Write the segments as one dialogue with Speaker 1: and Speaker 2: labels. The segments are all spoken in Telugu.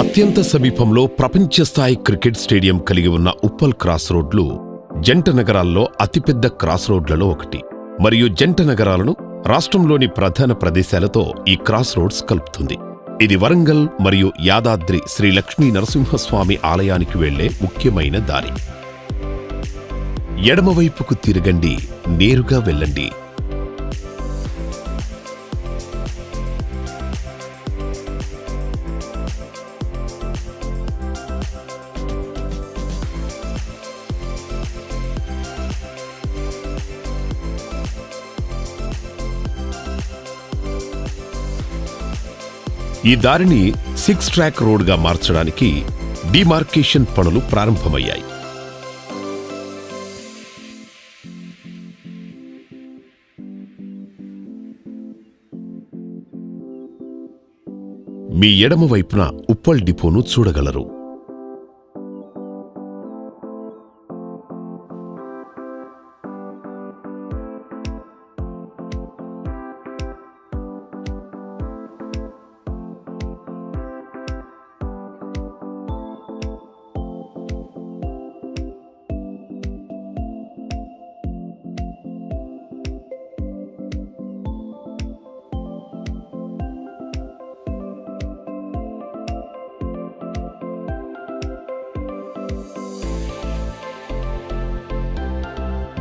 Speaker 1: అత్యంత సమీపంలో ప్రపంచ స్థాయి క్రికెట్ స్టేడియం కలిగి ఉన్న ఉప్పల్ క్రాస్ రోడ్లు జంట నగరాల్లో అతిపెద్ద క్రాస్ రోడ్లలో ఒకటి. మరియు జంట నగరాలను రాష్ట్రంలోని ప్రధాన ప్రదేశాలతో ఈ క్రాస్ రోడ్స్ కలుపుతుంది. ఇది వరంగల్ మరియు యాదాద్రి శ్రీ లక్ష్మీ నరసింహస్వామి ఆలయానికి వెళ్లే ముఖ్యమైన దారి. ఎడమవైపుకు తిరగండి, నేరుగా వెళ్ళండి. ఈ దారిని 6 ట్రాక్ రోడ్గా మార్చడానికి డిమార్కేషన్ పనులు ప్రారంభమయ్యాయి. మీ ఎడమ వైపున ఉప్పల్ డిపోను చూడగలరు.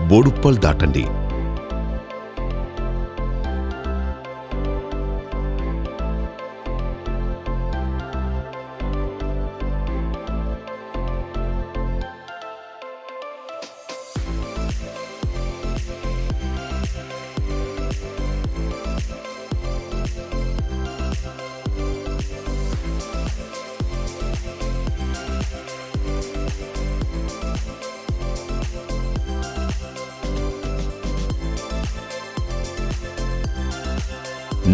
Speaker 1: బోడుప్పల్ దాటండి.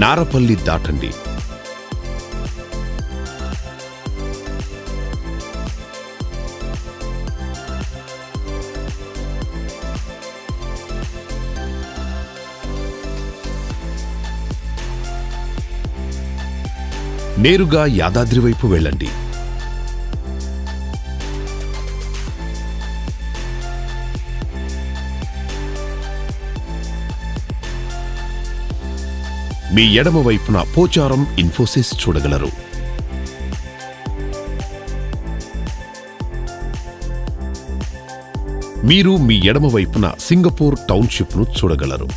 Speaker 1: నారపల్లి దాటండి. నేరుగా యాదాద్రి వైపు వెళ్ళండి. మీ ఎడమ వైపున పోచారం ఇన్ఫోసిస్ చూడగలరు. మీరు మీ ఎడమ వైపున సింగపూర్ టౌన్షిప్ను చూడగలరు.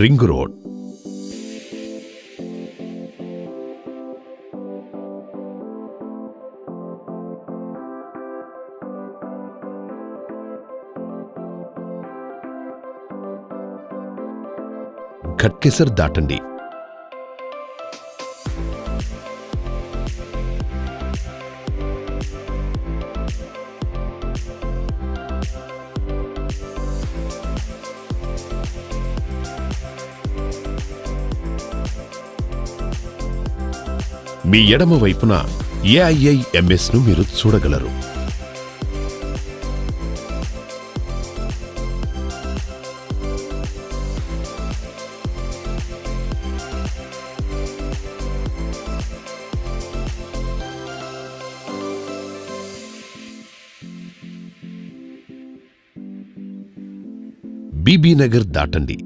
Speaker 1: Ring road. ఘట్కేసర్ దాటండి. మీ ఎడమ వైపున AIIMS ను మీరు చూడగలరు. బీబీ నగర్ దాటండి.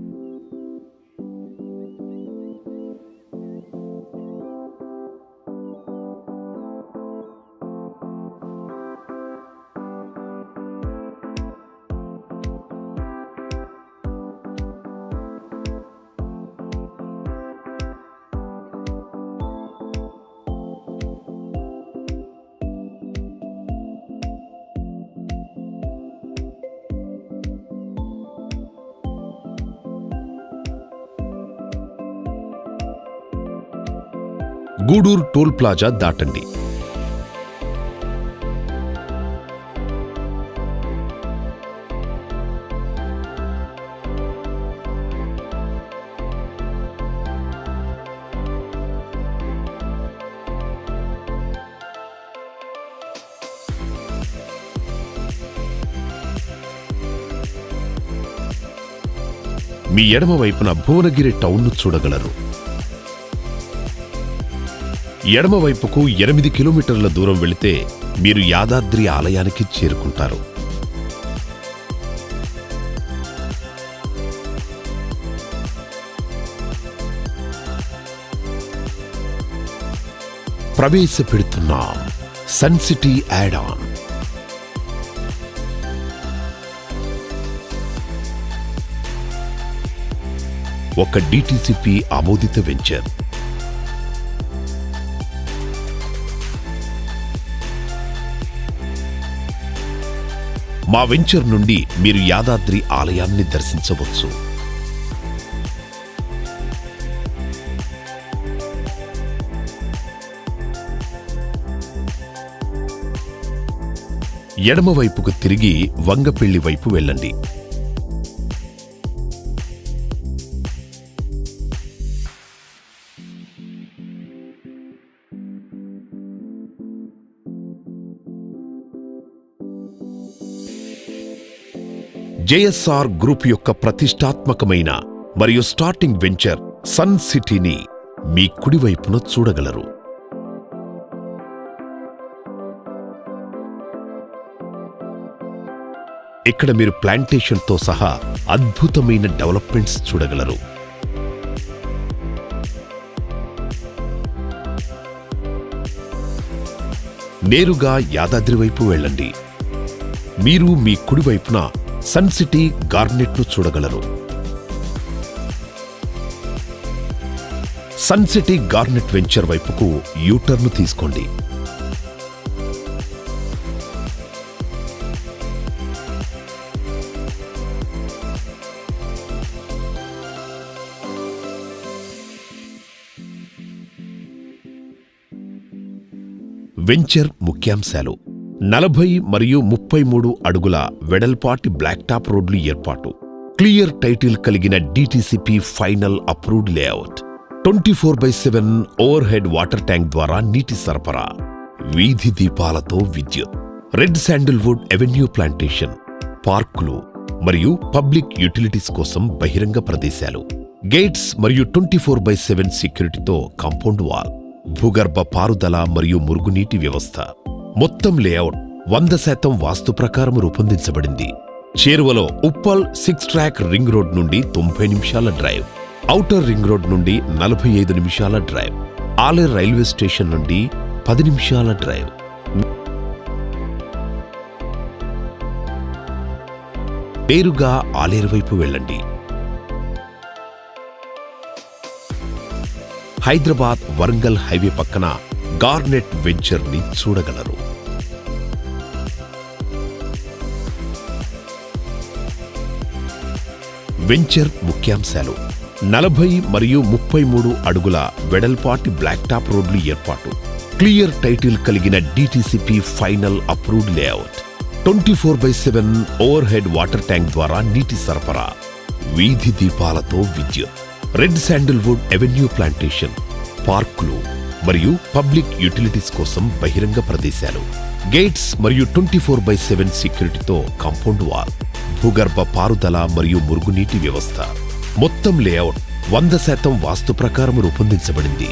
Speaker 1: గూడూరు టోల్ ప్లాజా దాటండి. మీ ఎడమ వైపున భువనగిరి టౌన్ను చూడగలరు. ఎడమ వైపుకు 8 కిలోమీటర్ల దూరం వెళితే మీరు యాదాద్రి ఆలయానికి చేరుకుంటారు. ప్రవేశపెడుతున్నాం సన్ సిటీ యాడ్ ఆన్. ఒక డిటిసిపి ఆమోదిత వెంచర్. మా వెంచర్ నుండి మీరు యాదాద్రి ఆలయాన్ని దర్శించవచ్చు. ఎడమవైపుకు తిరిగి వంగపెళ్లి వైపు వెళ్ళండి. జేఎస్ఆర్ గ్రూప్ యొక్క ప్రతిష్టాత్మకమైన మరియు స్టార్టింగ్ వెంచర్ సన్ సిటీని మీ కుడివైపున చూడగలరు. ఇక్కడ మీరు ప్లాంటేషన్తో సహా అద్భుతమైన డెవలప్మెంట్స్ చూడగలరు. నేరుగా యాదాద్రి వైపు వెళ్ళండి. మీరు మీ కుడివైపున సన్ సిటీ గార్నెట్ను చూడగలరు. సన్ సిటీ గార్నెట్ వెంచర్ వైపుకు యూటర్ను తీసుకోండి. వెంచర్ ముఖ్యాంశాలు: 40 మరియు 33 అడుగుల వెడల్పాటి బ్లాక్ టాప్ రోడ్లు ఏర్పాటు, క్లియర్ టైటిల్ కలిగిన DTCP final approved layout, 24/7 over head water tank ద్వారా నీటి సరఫరా, వీధి దీపాలతో విద్యుత్, రెడ్ శాండిల్వుడ్ ఎవెన్యూ ప్లాంటేషన్, పార్కులు మరియు పబ్లిక్ యూటిలిటీస్ కోసం బహిరంగ ప్రదేశాలు, గేట్స్ మరియు 24/7 సెక్యూరిటీతో కాంపౌండ్ వాల్, భూగర్భ పారుదల మరియు మురుగునీటి వ్యవస్థ. మొత్తం లేఅవుట్ 100% వాస్తు ప్రకారం రూపొందించబడింది. చేరువలో ఉప్పల్ 6 ట్రాక్ రింగ్ రోడ్ నుండి 90 నిమిషాల డ్రైవ్, ఔటర్ రింగ్ రోడ్ నుండి 45 నిమిషాల డ్రైవ్, ఆలేరు రైల్వే స్టేషన్ నుండి 10 నిమిషాల డ్రైవ్. నేరుగా ఆలేరు వైపు వెళ్ళండి. హైదరాబాద్ వరంగల్ హైవే పక్కన గార్నెట్ వెంచర్ ని చూడగలరు. వెంచర్ ముఖ్యాంశాలు: 40 మరియు 33 అడుగుల వెడల్పాటి బ్లాక్ టాప్ రోడ్లు ఏర్పాటు, క్లియర్ టైటిల్ కలిగిన DTCP final approved layout, 24/7 over head water tank ద్వారా నీటి సరఫరా, వీధి దీపాలతో విద్యుత్, రెడ్ శాండిల్వుడ్ ఎవెన్యూ ప్లాంటేషన్, పార్కులు మరియు పబ్లిక్ యూటిలిటీస్ కోసం బహిరంగ ప్రదేశాలు, గేట్స్ మరియు 24/7 సెక్యూరిటీతో కాంపౌండ్ వాల్, భూగర్భ పారుదల మరియు మురుగునీటి వ్యవస్థ. మొత్తం లేఅవుట్ 100% వాస్తు ప్రకారం రూపొందించబడింది.